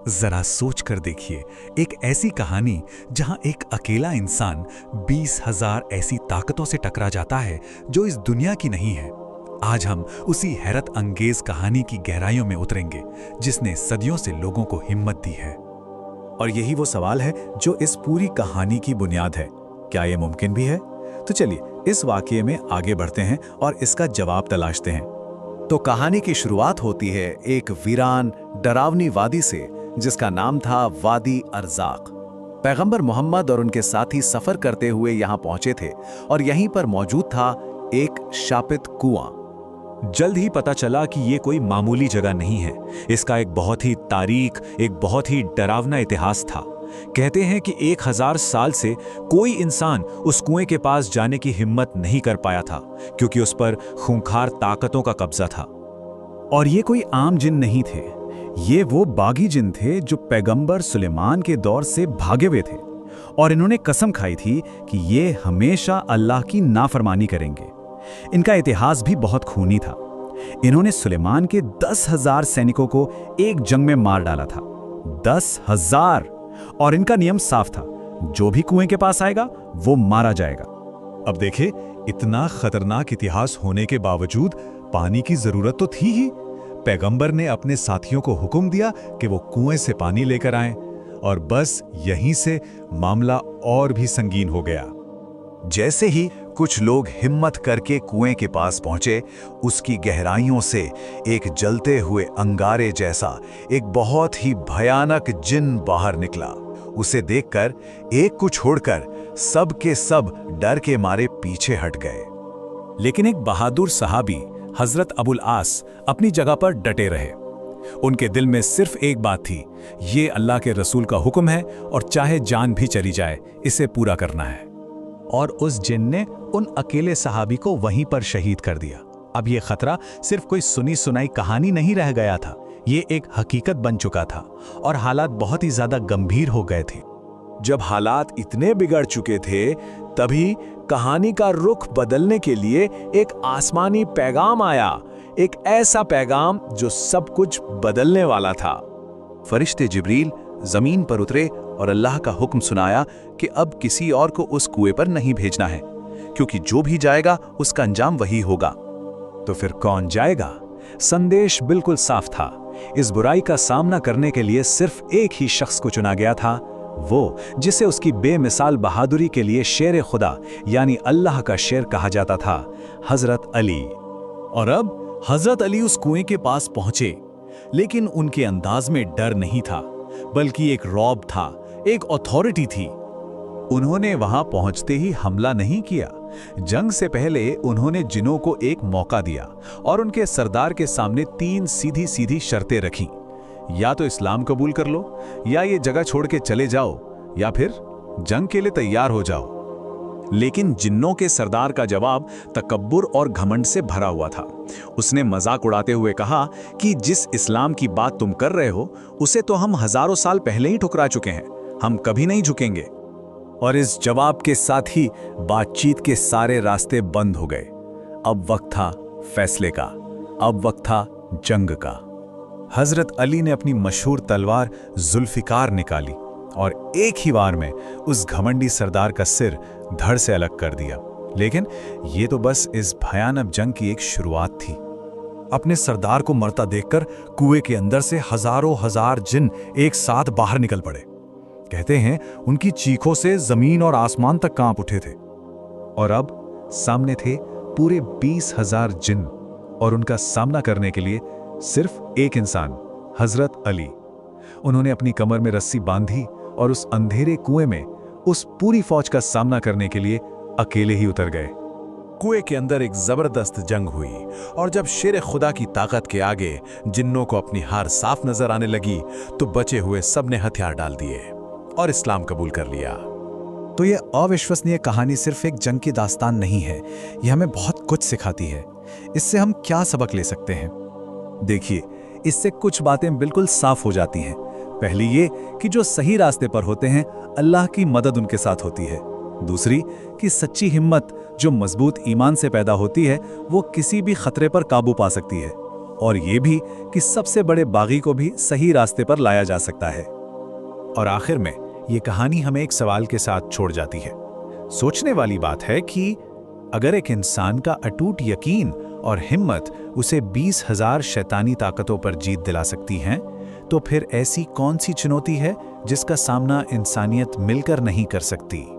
जरा सोच कर देखिए, एक ऐसी कहानी जहां एक अकेला इंसान 20,000 ऐसी ताकतों से टकरा जाता है जो इस दुनिया की नहीं है। आज हम उसी हैरत अंगेज कहानी की गहराइयों में उतरेंगे जिसने सदियों से लोगों को हिम्मत दी है। और यही वो सवाल है जो इस पूरी कहानी की बुनियाद है। क्या ये मुमकिन भी है? तो चलिए इस वाकये में आगे बढ़ते हैं और इसका जवाब तलाशते हैं। तो कहानी की शुरुआत होती है एक वीरान डरावनी वादी से जिसका नाम था वादी अर्जाक। पैगंबर मोहम्मद और उनके साथी सफर करते हुए यहाँ पहुंचे थे और यहीं पर मौजूद था एक शापित कुआं। जल्द ही पता चला कि ये कोई मामूली जगह नहीं है। इसका एक बहुत ही तारीख, एक बहुत ही डरावना इतिहास था। कहते हैं कि 1000 साल से कोई इंसान उस कुएं के पास जाने की हिम्मत नहीं कर पाया था क्योंकि उस पर खूंखार ताकतों का कब्जा था। और ये कोई आम जिन नहीं थे, ये वो बागी जिन थे जो पैगंबर सुलेमान के दौर से भागे हुए थे और इन्होंने कसम खाई थी कि ये हमेशा अल्लाह की नाफरमानी करेंगे। इनका इतिहास भी बहुत खूनी था। इन्होंने सुलेमान के 10,000 सैनिकों को एक जंग में मार डाला था। 10,000! और इनका नियम साफ था, जो भी कुएं के पास आएगा वो मारा जाएगा। अब देखे, इतना खतरनाक इतिहास होने के बावजूद पानी की जरूरत तो थी ही। पैगंबर ने अपने साथियों को हुक्म दिया कि वो कुएं से पानी लेकर आएं, और बस यहीं से मामला और भी संगीन हो गया। जैसे ही कुछ लोग हिम्मत करके कुएं के पास पहुंचे, उसकी गहराइयों से एक जलते हुए अंगारे जैसा एक बहुत ही भयानक जिन बाहर निकला। उसे देखकर एक को छोड़कर सब के सब डर के मारे पीछे हट गए। लेकिन एक बहादुर सहाबी हजरत अबुल आस अपनी जगह पर डटे रहे। उनके दिल में सिर्फ एक बात थी, ये अल्लाह के रसूल का हुक्म है और चाहे जान भी चली जाए इसे पूरा करना है। और उस जिन ने उन अकेले सहाबी को वहीं पर शहीद कर दिया। अब ये खतरा सिर्फ कोई सुनी सुनाई कहानी नहीं रह गया था, ये एक हकीकत बन चुका था और हालात बहुत ही ज्यादा गंभीर हो गए थे। जब हालात इतने बिगड़ चुके थे, तभी कहानी का रुख बदलने के लिए एक आसमानी पैगाम आया, एक ऐसा पैगाम जो सब कुछ बदलने वाला था। फरिश्ते जिब्रील जमीन पर उतरे और अल्लाह का हुक्म सुनाया कि अब किसी और को उस कुएं पर नहीं भेजना है, क्योंकि जो भी जाएगा उसका अंजाम वही होगा। तो फिर कौन जाएगा? संदेश बिल्कुल साफ था। इस बुराई का सामना करने के लिए सिर्फ एक ही शख्स को चुना गया था, वो जिसे उसकी बेमिसाल बहादुरी के लिए शेर खुदा यानी अल्लाह का शेर कहा जाता था, हजरत अली। और अब हजरत अली उस कुएं के पास पहुंचे, लेकिन उनके अंदाज में डर नहीं था, बल्कि एक रौब था, एक अथॉरिटी थी। उन्होंने वहां पहुंचते ही हमला नहीं किया। जंग से पहले उन्होंने जिनों को एक मौका दिया और उनके सरदार के सामने 3 सीधी सीधी शर्तें रखीं। या तो इस्लाम कबूल कर लो, या ये जगह छोड़ के चले जाओ, या फिर जंग के लिए तैयार हो जाओ। लेकिन जिन्नों के सरदार का जवाब तकब्बुर और घमंड से भरा हुआ था। उसने मजाक उड़ाते हुए कहा कि जिस इस्लाम की बात तुम कर रहे हो उसे तो हम हजारों साल पहले ही ठुकरा चुके हैं, हम कभी नहीं झुकेंगे। और इस जवाब के साथ ही बातचीत के सारे रास्ते बंद हो गए। अब वक्त था फैसले का, अब वक्त था जंग का। हजरत अली ने अपनी मशहूर तलवार जुल्फिकार निकाली और एक ही बार में उस घमंडी सरदार का सिर धड़ से अलग कर दिया। लेकिन ये तो बस इस भयानक जंग की एक शुरुआत थी। अपने सरदार को मरता देखकर कुएं के अंदर से हजारों हजार जिन एक साथ बाहर निकल पड़े। कहते हैं उनकी चीखों से जमीन और आसमान तक कांप उठे थे। और अब सामने थे पूरे 20,000 जिन और उनका सामना करने के लिए सिर्फ एक इंसान, हजरत अली। उन्होंने अपनी कमर में रस्सी बांधी और उस अंधेरे कुएं में उस पूरी फौज का सामना करने के लिए अकेले ही उतर गए। कुएं के अंदर एक जबरदस्त जंग हुई और जब शेर खुदा की ताकत के आगे जिन्नों को अपनी हार साफ नजर आने लगी तो बचे हुए सब ने हथियार डाल दिए और इस्लाम कबूल कर लिया। तो ये अविश्वसनीय कहानी सिर्फ एक जंग की दास्तान नहीं है, यह हमें बहुत कुछ सिखाती है। इससे हम क्या सबक ले सकते हैं? देखिए, इससे कुछ बातें बिल्कुल साफ हो जाती हैं। पहली ये कि जो सही रास्ते पर होते हैं अल्लाह की मदद उनके साथ होती है। दूसरी कि सच्ची हिम्मत जो मजबूत ईमान से पैदा होती है वो किसी भी खतरे पर काबू पा सकती है। और ये भी कि सबसे बड़े बागी को भी सही रास्ते पर लाया जा सकता है। और आखिर में ये कहानी हमें एक सवाल के साथ छोड़ जाती है। सोचने वाली बात है कि अगर एक इंसान का अटूट यकीन और हिम्मत उसे 20,000 शैतानी ताकतों पर जीत दिला सकती हैं, तो फिर ऐसी कौन सी चुनौती है जिसका सामना इंसानियत मिलकर नहीं कर सकती।